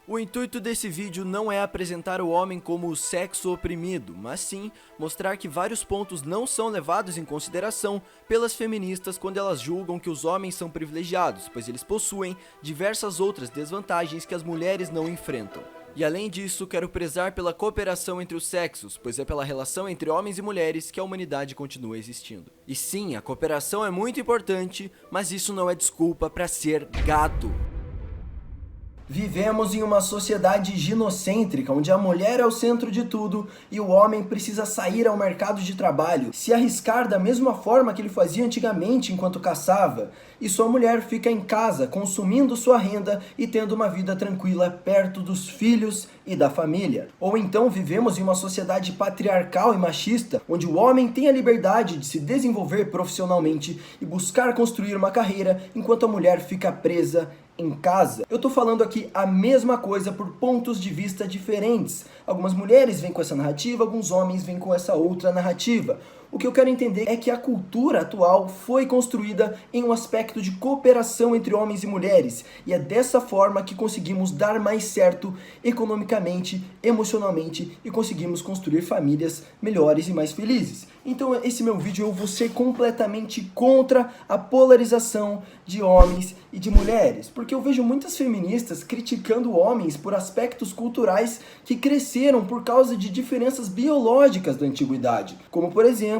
O intuito desse vídeo não é apresentar o homem como o sexo oprimido, mas sim mostrar que vários pontos não são levados em consideração pelas feministas quando elas julgam que os homens são privilegiados, pois eles possuem diversas outras desvantagens que as mulheres não enfrentam. E além disso, quero prezar pela cooperação entre os sexos, pois é pela relação entre homens e mulheres que a humanidade continua existindo. E sim, a cooperação é muito importante, mas isso não é desculpa para ser gado. Vivemos em uma sociedade ginocêntrica, onde a mulher é o centro de tudo e o homem precisa sair ao mercado de trabalho, se arriscar da mesma forma que ele fazia antigamente enquanto caçava, e sua mulher fica em casa, consumindo sua renda e tendo uma vida tranquila perto dos filhos e da família. Ou então vivemos em uma sociedade patriarcal e machista, onde o homem tem a liberdade de se desenvolver profissionalmente e buscar construir uma carreira, enquanto a mulher fica presa em casa. Eu tô falando aqui a mesma coisa por pontos de vista diferentes. Algumas mulheres vêm com essa narrativa, alguns homens vêm com essa outra narrativa. O que eu quero entender é que a cultura atual foi construída em um aspecto de cooperação entre homens e mulheres, e é dessa forma que conseguimos dar mais certo economicamente, emocionalmente e conseguimos construir famílias melhores e mais felizes. Então esse meu vídeo eu vou ser completamente contra a polarização de homens e de mulheres, porque eu vejo muitas feministas criticando homens por aspectos culturais que cresceram por causa de diferenças biológicas da antiguidade, como por exemplo,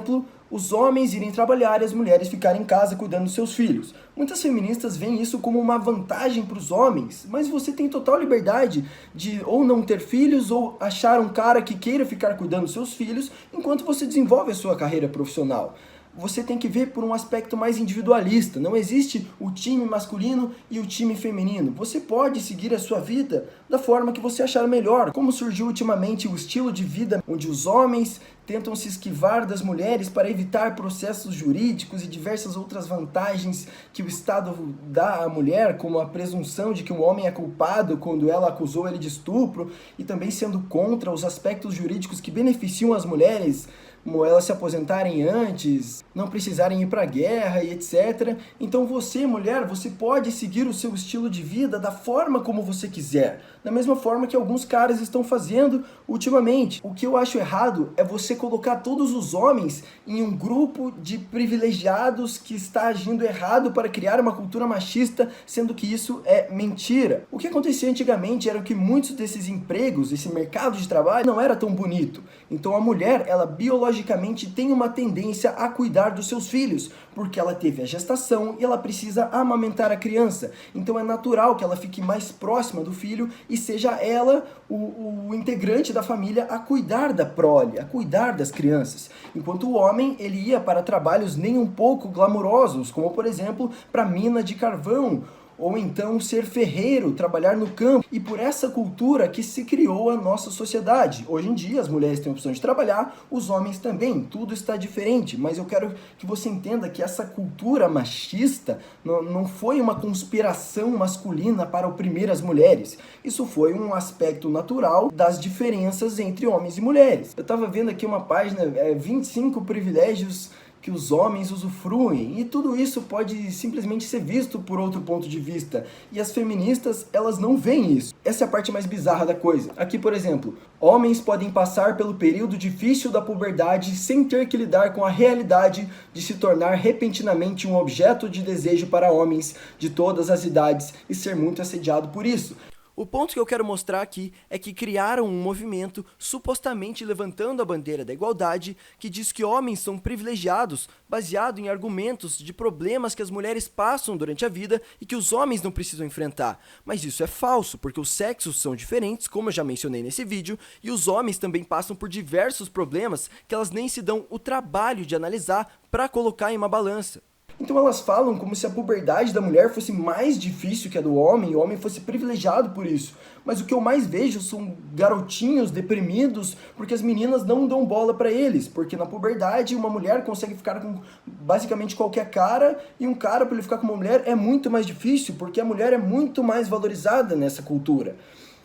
os homens irem trabalhar e as mulheres ficarem em casa cuidando dos seus filhos. Muitas feministas veem isso como uma vantagem para os homens, mas você tem total liberdade de ou não ter filhos ou achar um cara que queira ficar cuidando dos seus filhos enquanto você desenvolve a sua carreira profissional. Você tem que ver por um aspecto mais individualista. Não existe o time masculino e o time feminino. Você pode seguir a sua vida da forma que você achar melhor. Como surgiu ultimamente o estilo de vida onde os homens tentam se esquivar das mulheres para evitar processos jurídicos e diversas outras vantagens que o Estado dá à mulher, como a presunção de que um homem é culpado quando ela acusou ele de estupro, e também sendo contra os aspectos jurídicos que beneficiam as mulheres, como elas se aposentarem antes, não precisarem ir para a guerra e etc. Então você, mulher, você pode seguir o seu estilo de vida da forma como você quiser, da mesma forma que alguns caras estão fazendo ultimamente. O que eu acho errado é você colocar todos os homens em um grupo de privilegiados que está agindo errado para criar uma cultura machista, sendo que isso é mentira. O que acontecia antigamente era que muitos desses empregos, esse mercado de trabalho, não era tão bonito. Então a mulher, ela biologicamente tem uma tendência a cuidar dos seus filhos, porque ela teve a gestação e ela precisa amamentar a criança. Então é natural que ela fique mais próxima do filho e seja ela o integrante da família a cuidar da prole, a cuidar das crianças. Enquanto o homem, ele ia para trabalhos nem um pouco glamurosos, como por exemplo, para mina de carvão, ou então ser ferreiro, trabalhar no campo, e por essa cultura que se criou a nossa sociedade. Hoje em dia as mulheres têm a opção de trabalhar, os homens também, tudo está diferente, mas eu quero que você entenda que essa cultura machista não foi uma conspiração masculina para oprimir as mulheres, isso foi um aspecto natural das diferenças entre homens e mulheres. Eu estava vendo aqui uma página, 25 privilégios que os homens usufruem, e tudo isso pode simplesmente ser visto por outro ponto de vista, e as feministas, elas não veem isso. Essa é a parte mais bizarra da coisa. Aqui, por exemplo, homens podem passar pelo período difícil da puberdade sem ter que lidar com a realidade de se tornar repentinamente um objeto de desejo para homens de todas as idades e ser muito assediado por isso. O ponto que eu quero mostrar aqui é que criaram um movimento supostamente levantando a bandeira da igualdade que diz que homens são privilegiados baseado em argumentos de problemas que as mulheres passam durante a vida e que os homens não precisam enfrentar. Mas isso é falso, porque os sexos são diferentes, como eu já mencionei nesse vídeo, e os homens também passam por diversos problemas que elas nem se dão o trabalho de analisar para colocar em uma balança. Então elas falam como se a puberdade da mulher fosse mais difícil que a do homem e o homem fosse privilegiado por isso. Mas o que eu mais vejo são garotinhos deprimidos porque as meninas não dão bola pra eles. Porque na puberdade uma mulher consegue ficar com basicamente qualquer cara e um cara, para ele ficar com uma mulher, é muito mais difícil porque a mulher é muito mais valorizada nessa cultura.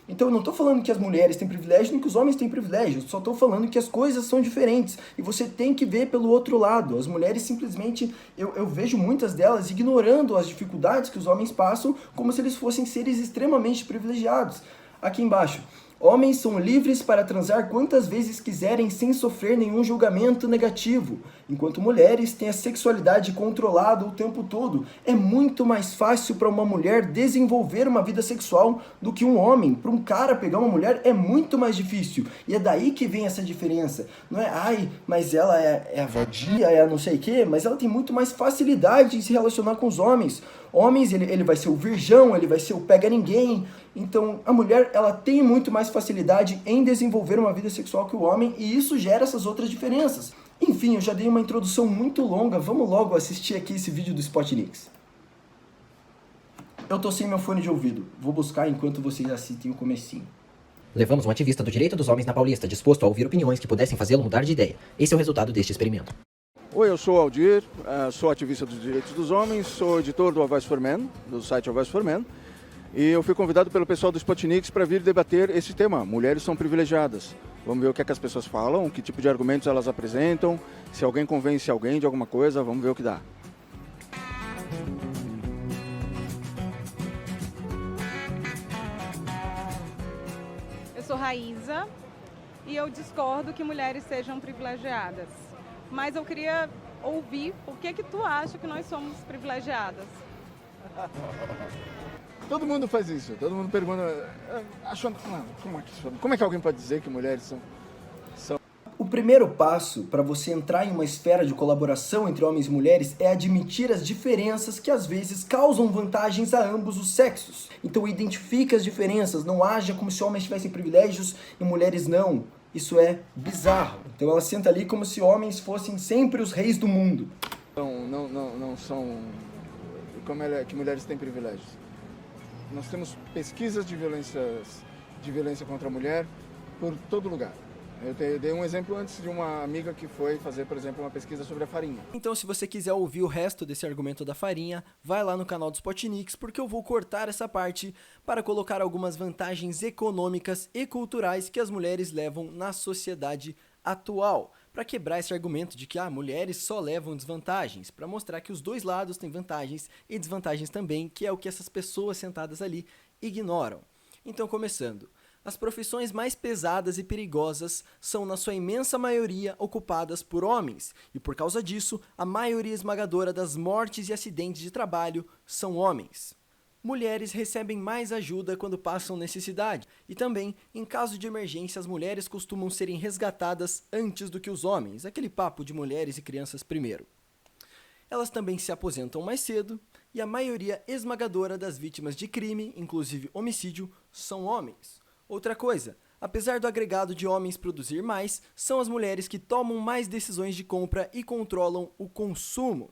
Então eu não estou falando que as mulheres têm privilégio nem que os homens têm privilégio, eu só estou falando que as coisas são diferentes e você tem que ver pelo outro lado. As mulheres simplesmente, eu vejo muitas delas ignorando as dificuldades que os homens passam como se eles fossem seres extremamente privilegiados. Aqui embaixo. Homens são livres para transar quantas vezes quiserem sem sofrer nenhum julgamento negativo, enquanto mulheres têm a sexualidade controlada o tempo todo. É muito mais fácil para uma mulher desenvolver uma vida sexual do que um homem. Para um cara pegar uma mulher é muito mais difícil. E é daí que vem essa diferença. Não é, ai, mas ela é a vadia, é a não sei o quê, mas ela tem muito mais facilidade em se relacionar com os homens. Homens, ele vai ser o virgão, ele vai ser o pega-ninguém. Então, a mulher, ela tem muito mais facilidade em desenvolver uma vida sexual que o homem, e isso gera essas outras diferenças. Enfim, eu já dei uma introdução muito longa, vamos logo assistir aqui esse vídeo do Spotnix. Eu tô sem meu fone de ouvido, vou buscar enquanto vocês assistem o comecinho. Levamos um ativista do direito dos homens na Paulista, disposto a ouvir opiniões que pudessem fazê-lo mudar de ideia. Esse é o resultado deste experimento. Oi, eu sou o Aldir, sou ativista dos direitos dos homens, sou editor do A Voice for Men, do site A Voice for Men, e eu fui convidado pelo pessoal do Spotnix para vir debater esse tema. Mulheres são privilegiadas. Vamos ver o que é que as pessoas falam, que tipo de argumentos elas apresentam, se alguém convence alguém de alguma coisa, vamos ver o que dá. Eu sou Raíza e eu discordo que mulheres sejam privilegiadas. Mas eu queria ouvir por que tu acha que nós somos privilegiadas. Todo mundo faz isso, todo mundo pergunta, achando, como é que alguém pode dizer que mulheres são... O primeiro passo para você entrar em uma esfera de colaboração entre homens e mulheres é admitir as diferenças que às vezes causam vantagens a ambos os sexos. Então identifique as diferenças, não haja como se homens tivessem privilégios e mulheres não. Isso é bizarro. Então ela senta ali como se homens fossem sempre os reis do mundo. Não são... Como é que mulheres têm privilégios? Nós temos pesquisas de violência contra a mulher por todo lugar. Eu dei um exemplo antes de uma amiga que foi fazer, por exemplo, uma pesquisa sobre a farinha. Então, se você quiser ouvir o resto desse argumento da farinha, vai lá no canal do Spotnix, porque eu vou cortar essa parte para colocar algumas vantagens econômicas e culturais que as mulheres levam na sociedade atual, para quebrar esse argumento de que mulheres só levam desvantagens, para mostrar que os dois lados têm vantagens e desvantagens também, que é o que essas pessoas sentadas ali ignoram. Então, começando. As profissões mais pesadas e perigosas são, na sua imensa maioria, ocupadas por homens, e por causa disso, a maioria esmagadora das mortes e acidentes de trabalho são homens. Mulheres recebem mais ajuda quando passam necessidade, e também, em caso de emergência, as mulheres costumam serem resgatadas antes do que os homens, aquele papo de mulheres e crianças primeiro. Elas também se aposentam mais cedo, e a maioria esmagadora das vítimas de crime, inclusive homicídio, são homens. Outra coisa, apesar do agregado de homens produzir mais, são as mulheres que tomam mais decisões de compra e controlam o consumo.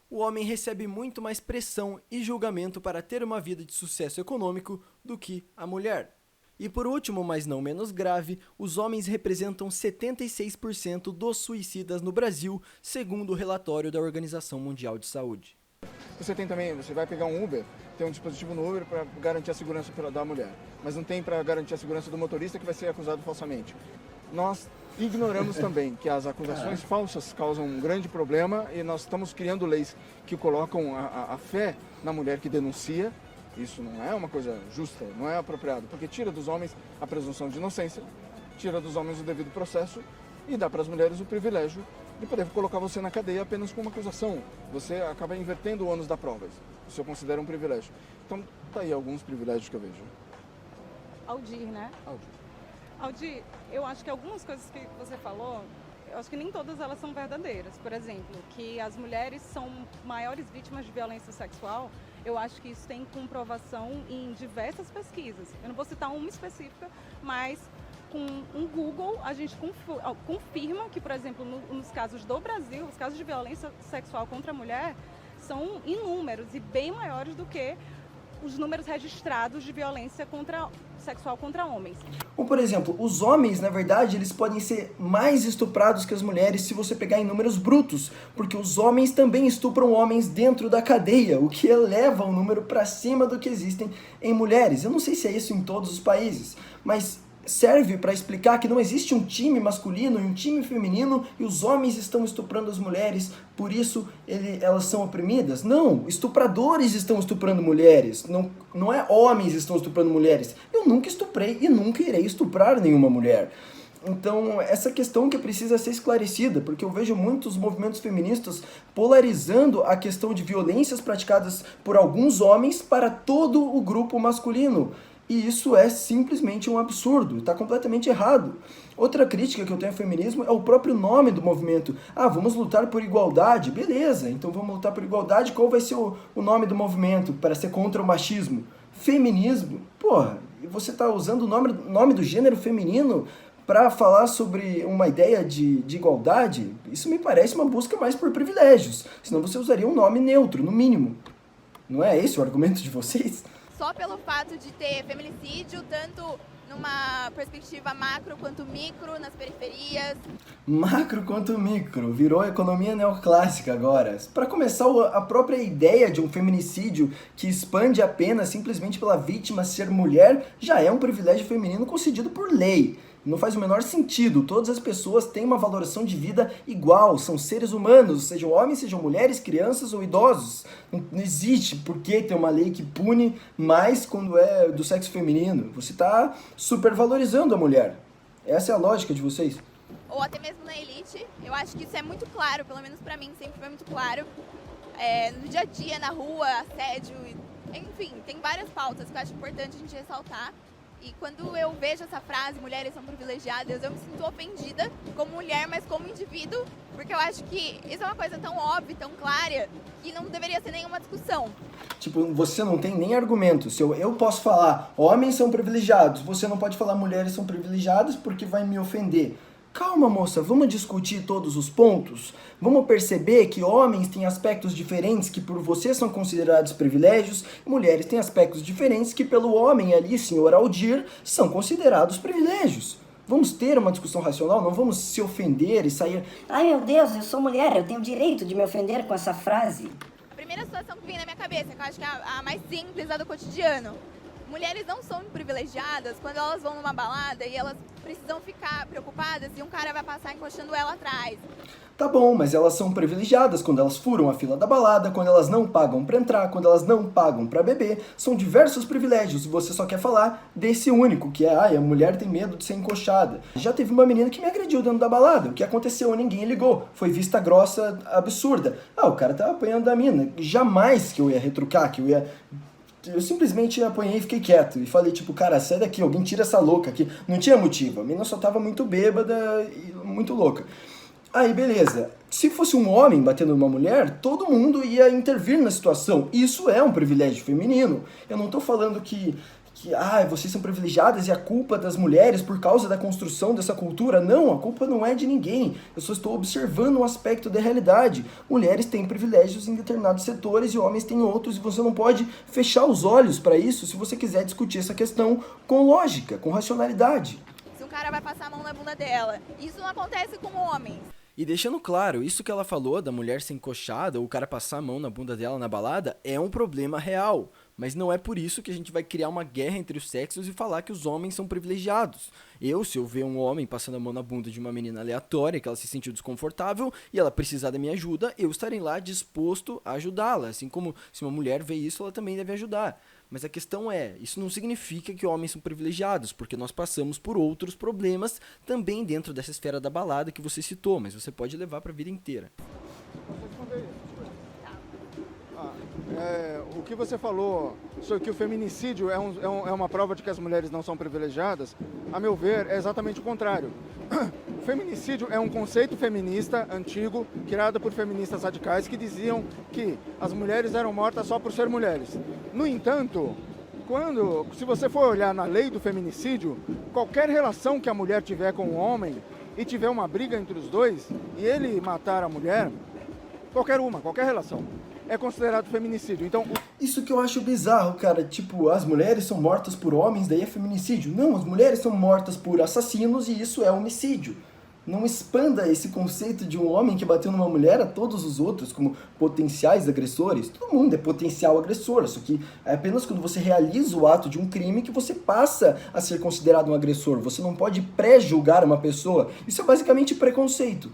O homem recebe muito mais pressão e julgamento para ter uma vida de sucesso econômico do que a mulher. E por último, mas não menos grave, os homens representam 76% dos suicidas no Brasil, segundo o relatório da Organização Mundial de Saúde. Você vai pegar um Uber, tem um dispositivo no Uber para garantir a segurança da mulher, mas não tem para garantir a segurança do motorista que vai ser acusado falsamente. Nós ignoramos também que as acusações falsas causam um grande problema e nós estamos criando leis que colocam a fé na mulher que denuncia. Isso não é uma coisa justa, não é apropriado, porque tira dos homens a presunção de inocência, tira dos homens o devido processo e dá para as mulheres o privilégio de poder colocar você na cadeia apenas com uma acusação. Você acaba invertendo o ônus da prova. Isso eu considero um privilégio. Então, tá aí alguns privilégios que eu vejo. Aldir, né? Aldir, eu acho que algumas coisas que você falou, eu acho que nem todas elas são verdadeiras. Por exemplo, que as mulheres são maiores vítimas de violência sexual, eu acho que isso tem comprovação em diversas pesquisas. Eu não vou citar uma específica, mas com um Google a gente confirma que, por exemplo, nos casos do Brasil, os casos de violência sexual contra a mulher são inúmeros e bem maiores do que os números registrados de violência sexual contra homens. Ou, por exemplo, os homens, na verdade, eles podem ser mais estuprados que as mulheres se você pegar em números brutos, porque os homens também estupram homens dentro da cadeia, o que eleva o número para cima do que existem em mulheres. Eu não sei se é isso em todos os países, mas serve para explicar que não existe um time masculino e um time feminino e os homens estão estuprando as mulheres, por isso elas são oprimidas? Não, estupradores estão estuprando mulheres, não é homens estão estuprando mulheres. Eu nunca estuprei e nunca irei estuprar nenhuma mulher. Então, essa questão que precisa ser esclarecida, porque eu vejo muitos movimentos feministas polarizando a questão de violências praticadas por alguns homens para todo o grupo masculino. E isso é simplesmente um absurdo, está completamente errado. Outra crítica que eu tenho ao feminismo é o próprio nome do movimento. Vamos lutar por igualdade? Beleza, então vamos lutar por igualdade. Qual vai ser o nome do movimento para ser contra o machismo? Feminismo? Porra, você está usando o nome do gênero feminino para falar sobre uma ideia de igualdade? Isso me parece uma busca mais por privilégios. Senão você usaria um nome neutro, no mínimo. Não é esse o argumento de vocês? Só pelo fato de ter feminicídio, tanto numa perspectiva macro quanto micro, nas periferias. Macro quanto micro, virou economia neoclássica agora. Para começar, a própria ideia de um feminicídio que expande a pena simplesmente pela vítima ser mulher já é um privilégio feminino concedido por lei. Não faz o menor sentido. Todas as pessoas têm uma valoração de vida igual, são seres humanos, sejam homens, sejam mulheres, crianças ou idosos. Não existe por que ter uma lei que pune mais quando é do sexo feminino. Você está supervalorizando a mulher. Essa é a lógica de vocês. Ou até mesmo na elite, eu acho que isso é muito claro, pelo menos pra mim sempre foi muito claro. No dia a dia, na rua, assédio, enfim, tem várias pautas que eu acho importante a gente ressaltar. E quando eu vejo essa frase, mulheres são privilegiadas, eu me sinto ofendida como mulher, mas como indivíduo, porque eu acho que isso é uma coisa tão óbvia, tão clara, que não deveria ser nenhuma discussão. Tipo, você não tem nem argumento. Se eu posso falar, homens são privilegiados, você não pode falar mulheres são privilegiadas porque vai me ofender. Calma, moça, vamos discutir todos os pontos? Vamos perceber que homens têm aspectos diferentes que por você são considerados privilégios, e mulheres têm aspectos diferentes que pelo homem ali, senhor Aldir, são considerados privilégios. Vamos ter uma discussão racional, não vamos se ofender e sair... Ai meu Deus, eu sou mulher, eu tenho o direito de me ofender com essa frase. A primeira situação que vem na minha cabeça, que eu acho que é a mais simples, a do cotidiano. Mulheres não são privilegiadas quando elas vão numa balada e elas precisam ficar preocupadas se um cara vai passar encoxando ela atrás. Tá bom, mas elas são privilegiadas quando elas furam a fila da balada, quando elas não pagam pra entrar, quando elas não pagam pra beber. São diversos privilégios e você só quer falar desse único, que é, a mulher tem medo de ser encoxada. Já teve uma menina que me agrediu dentro da balada. O que aconteceu? Ninguém ligou. Foi vista grossa absurda. O cara tava apanhando da mina. Jamais que eu ia retrucar, Eu simplesmente apanhei e fiquei quieto. E falei, tipo, cara, sai daqui, alguém tira essa louca aqui. Não tinha motivo, a menina só tava muito bêbada e muito louca. Aí, beleza. Se fosse um homem batendo numa mulher, todo mundo ia intervir na situação. Isso é um privilégio feminino. Eu não tô falando que vocês são privilegiadas e a culpa das mulheres por causa da construção dessa cultura. Não, a culpa não é de ninguém. Eu só estou observando um aspecto da realidade. Mulheres têm privilégios em determinados setores e homens têm outros, e você não pode fechar os olhos para isso se você quiser discutir essa questão com lógica, com racionalidade. Se um cara vai passar a mão na bunda dela, isso não acontece com homens. E deixando claro, isso que ela falou da mulher ser encoxada ou o cara passar a mão na bunda dela na balada é um problema real. Mas não é por isso que a gente vai criar uma guerra entre os sexos e falar que os homens são privilegiados. Se eu ver um homem passando a mão na bunda de uma menina aleatória, que ela se sentiu desconfortável e ela precisar da minha ajuda, eu estarei lá disposto a ajudá-la. Assim como se uma mulher vê isso, ela também deve ajudar. Mas a questão isso não significa que homens são privilegiados, porque nós passamos por outros problemas também dentro dessa esfera da balada que você citou, mas você pode levar para a vida inteira. O que você falou sobre que o feminicídio é uma prova de que as mulheres não são privilegiadas, a meu ver, é exatamente o contrário. O feminicídio é um conceito feminista antigo, criado por feministas radicais que diziam que as mulheres eram mortas só por ser mulheres. No entanto, se você for olhar na lei do feminicídio, qualquer relação que a mulher tiver com o homem e tiver uma briga entre os dois e ele matar a mulher, qualquer relação, é considerado feminicídio. Então, isso que eu acho bizarro, cara. Tipo, as mulheres são mortas por homens, daí é feminicídio. Não, as mulheres são mortas por assassinos e isso é homicídio. Não expanda esse conceito de um homem que bateu numa mulher a todos os outros como potenciais agressores. Todo mundo é potencial agressor, só que é apenas quando você realiza o ato de um crime que você passa a ser considerado um agressor. Você não pode pré-julgar uma pessoa. Isso é basicamente preconceito.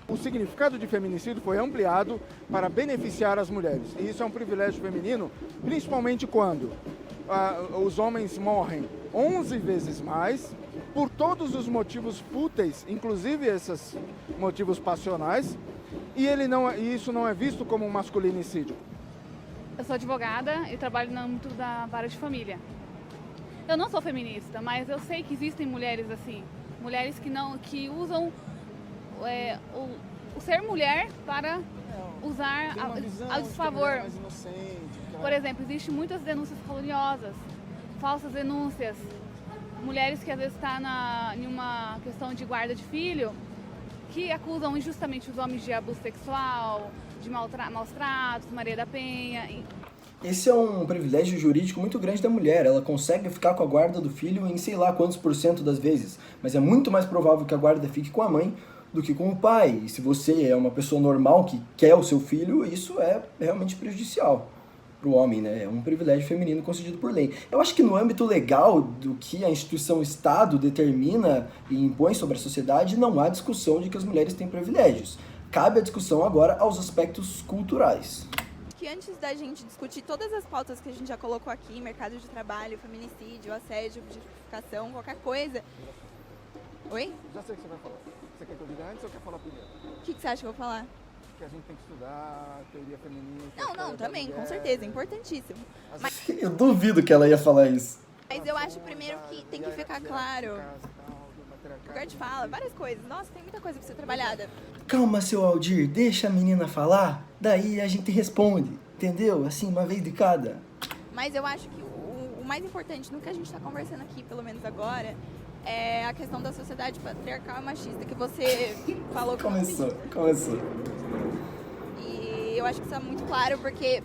O significado de feminicídio foi ampliado para beneficiar as mulheres. E isso é um privilégio feminino, principalmente quando os homens morrem 11 vezes mais, por todos os motivos fúteis, inclusive esses motivos passionais, e isso não é visto como um masculinicídio. Eu sou advogada e trabalho no âmbito da vara de família. Eu não sou feminista, mas eu sei que existem mulheres assim, mulheres que usam o ser mulher para usar a desfavor. Por exemplo, existem muitas denúncias caluniosas, falsas denúncias. Mulheres que às vezes estão em uma questão de guarda de filho, que acusam injustamente os homens de abuso sexual, de maus tratos, Maria da Penha. Esse é um privilégio jurídico muito grande da mulher. Ela consegue ficar com a guarda do filho em sei lá quantos % das vezes. Mas é muito mais provável que a guarda fique com a mãe do que com o pai. E se você é uma pessoa normal que quer o seu filho, isso é realmente prejudicial para o homem, né? É um privilégio feminino concedido por lei. Eu acho que no âmbito legal do que a instituição Estado determina e impõe sobre a sociedade, não há discussão de que as mulheres têm privilégios. Cabe a discussão agora aos aspectos culturais. Que antes da gente discutir todas as pautas que a gente já colocou aqui, mercado de trabalho, feminicídio, assédio, objetificação, qualquer coisa... Oi? Já sei o que você vai falar. Você quer que eu diga antes ou quer falar primeiro? O que você acha que eu vou falar? Que a gente tem que estudar teoria feminina. Não, também, com certeza, importantíssimo. Eu duvido que ela ia falar isso. Mas eu acho primeiro que tem que ficar claro. Lugar de fala, várias coisas. Nossa, tem muita coisa pra ser trabalhada. Calma, seu Aldir, deixa a menina falar, daí a gente responde, entendeu? Assim, uma vez de cada. Mas eu acho que o mais importante no que a gente tá conversando aqui, pelo menos agora, é a questão da sociedade patriarcal e machista, que você falou que Começou. E eu acho que isso é muito claro, porque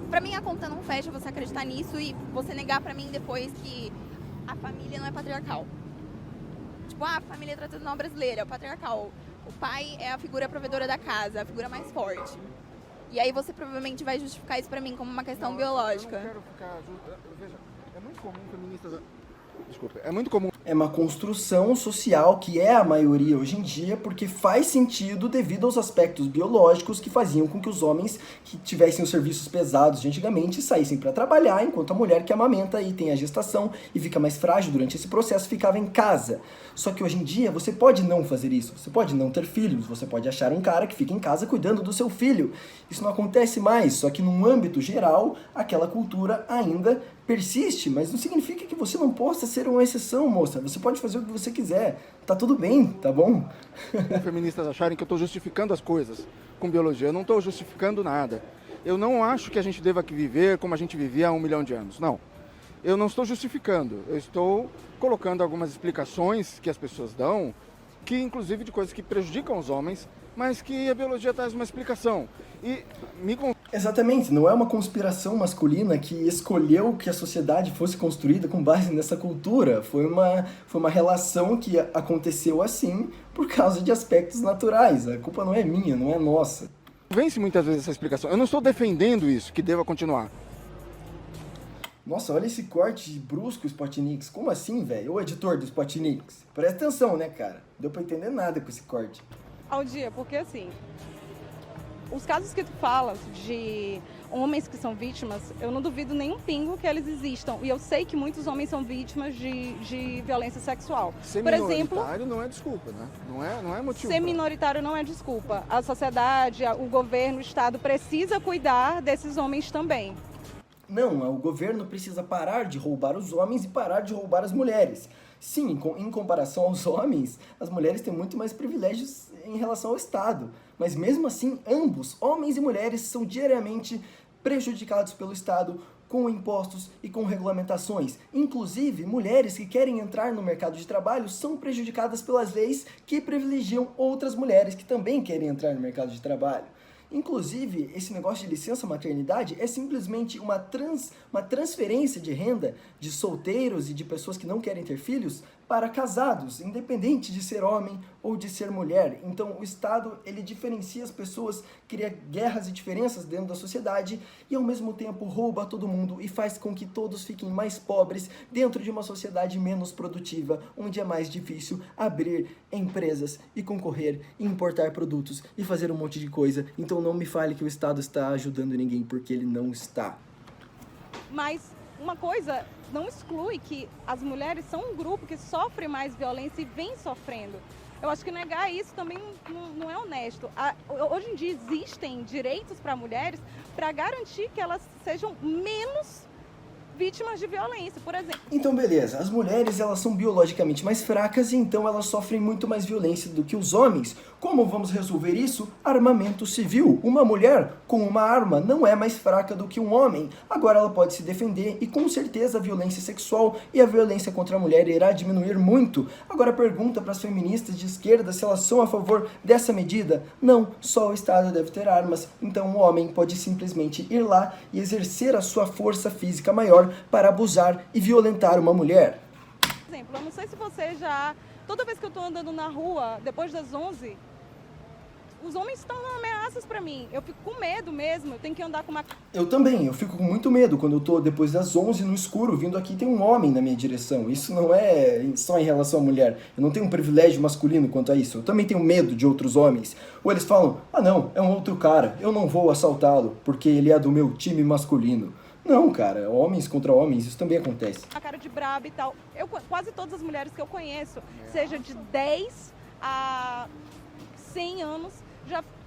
pra mim a conta não fecha você acreditar nisso e você negar pra mim depois que a família não é patriarcal. Tipo, a família tradicional brasileira é o patriarcal. O pai é a figura provedora da casa, a figura mais forte. E aí você provavelmente vai justificar isso pra mim como uma questão biológica. Eu não quero ficar... Veja, é muito comum feministas... Desculpa, é muito comum... É uma construção social que é a maioria hoje em dia, porque faz sentido devido aos aspectos biológicos que faziam com que os homens que tivessem os serviços pesados de antigamente saíssem para trabalhar, enquanto a mulher que amamenta e tem a gestação e fica mais frágil durante esse processo ficava em casa. Só que hoje em dia você pode não fazer isso, você pode não ter filhos, você pode achar um cara que fica em casa cuidando do seu filho. Isso não acontece mais, só que num âmbito geral, aquela cultura ainda persiste, mas não significa que você não possa ser uma exceção, moça. Você pode fazer o que você quiser. Tá tudo bem, tá bom? Feministas acharem que eu estou justificando as coisas com biologia. Eu não estou justificando nada. Eu não acho que a gente deva viver como a gente vivia há 1 milhão de anos. Não. Eu não estou justificando. Eu estou colocando algumas explicações que as pessoas dão, que inclusive de coisas que prejudicam os homens, mas que a biologia traz uma explicação. E Exatamente, não é uma conspiração masculina que escolheu que a sociedade fosse construída com base nessa cultura. Foi uma relação que aconteceu assim por causa de aspectos naturais. A culpa não é minha, não é nossa. Vence muitas vezes essa explicação. Eu não estou defendendo isso, que deva continuar. Nossa, olha esse corte brusco, Spotniks. Como assim, velho? Ô, editor do Spotniks. Presta atenção, né, cara? Deu pra entender nada com esse corte. Aldir, porque assim, os casos que tu falas de homens que são vítimas, eu não duvido nem um pingo que eles existam. E eu sei que muitos homens são vítimas de violência sexual. Ser Por exemplo, minoritário não é desculpa, né? Não é motivo. Ser minoritário não é desculpa. A sociedade, o governo, o Estado precisa cuidar desses homens também. Não, o governo precisa parar de roubar os homens e parar de roubar as mulheres. Sim, em comparação aos homens, as mulheres têm muito mais privilégios em relação ao Estado. Mas mesmo assim, ambos, homens e mulheres, são diariamente prejudicados pelo Estado com impostos e com regulamentações. Inclusive, mulheres que querem entrar no mercado de trabalho são prejudicadas pelas leis que privilegiam outras mulheres que também querem entrar no mercado de trabalho. Inclusive, esse negócio de licença maternidade é simplesmente uma transferência de renda de solteiros e de pessoas que não querem ter filhos para casados, independente de ser homem ou de ser mulher. Então, o Estado, ele diferencia as pessoas, cria guerras e diferenças dentro da sociedade e, ao mesmo tempo, rouba todo mundo e faz com que todos fiquem mais pobres dentro de uma sociedade menos produtiva, onde é mais difícil abrir empresas e concorrer e importar produtos e fazer um monte de coisa. Então, não me fale que o Estado está ajudando ninguém, porque ele não está. Mas uma coisa não exclui que as mulheres são um grupo que sofre mais violência e vem sofrendo. Eu acho que negar isso também não é honesto. Hoje em dia existem direitos para mulheres para garantir que elas sejam menos vítimas de violência, por exemplo. Então, beleza, as mulheres, elas são biologicamente mais fracas e então elas sofrem muito mais violência do que os homens. Como vamos resolver isso? Armamento civil. Uma mulher com uma arma não é mais fraca do que um homem. Agora ela pode se defender e com certeza a violência sexual e a violência contra a mulher irá diminuir muito. Agora pergunta para as feministas de esquerda se elas são a favor dessa medida. Não, só o Estado deve ter armas, então o homem pode simplesmente ir lá e exercer a sua força física maior para abusar e violentar uma mulher. Por exemplo, eu não sei se você já... Toda vez que eu tô andando na rua, depois das 11, os homens estão ameaças pra mim. Eu fico com medo mesmo, eu tenho que andar com uma... Eu também, eu fico com muito medo quando eu tô depois das 11 no escuro, vindo aqui tem um homem na minha direção. Isso não é só em relação à mulher. Eu não tenho um privilégio masculino quanto a isso. Eu também tenho medo de outros homens. Ou eles falam, ah não, é um outro cara, eu não vou assaltá-lo, porque ele é do meu time masculino. Não, cara, homens contra homens, isso também acontece. A cara de braba e tal. Quase todas as mulheres que eu conheço, seja de 10 a 100 anos,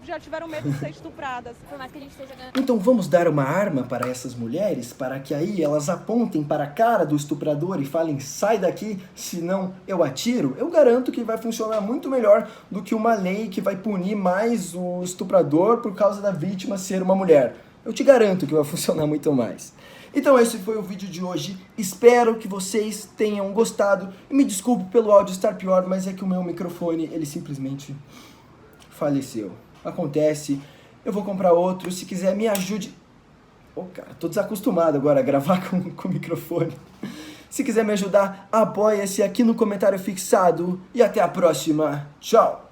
já tiveram medo de ser estupradas. Por mais que a gente esteja ganhando. Então vamos dar uma arma para essas mulheres, para que aí elas apontem para a cara do estuprador e falem, sai daqui, senão eu atiro? Eu garanto que vai funcionar muito melhor do que uma lei que vai punir mais o estuprador por causa da vítima ser uma mulher. Eu te garanto que vai funcionar muito mais. Então esse foi o vídeo de hoje. Espero que vocês tenham gostado. E me desculpe pelo áudio estar pior, mas é que o meu microfone, ele simplesmente faleceu. Acontece. Eu vou comprar outro. Se quiser, me ajude. Oh, cara, tô desacostumado agora a gravar com o microfone. Se quiser me ajudar, apoia-se aqui no comentário fixado. E até a próxima. Tchau!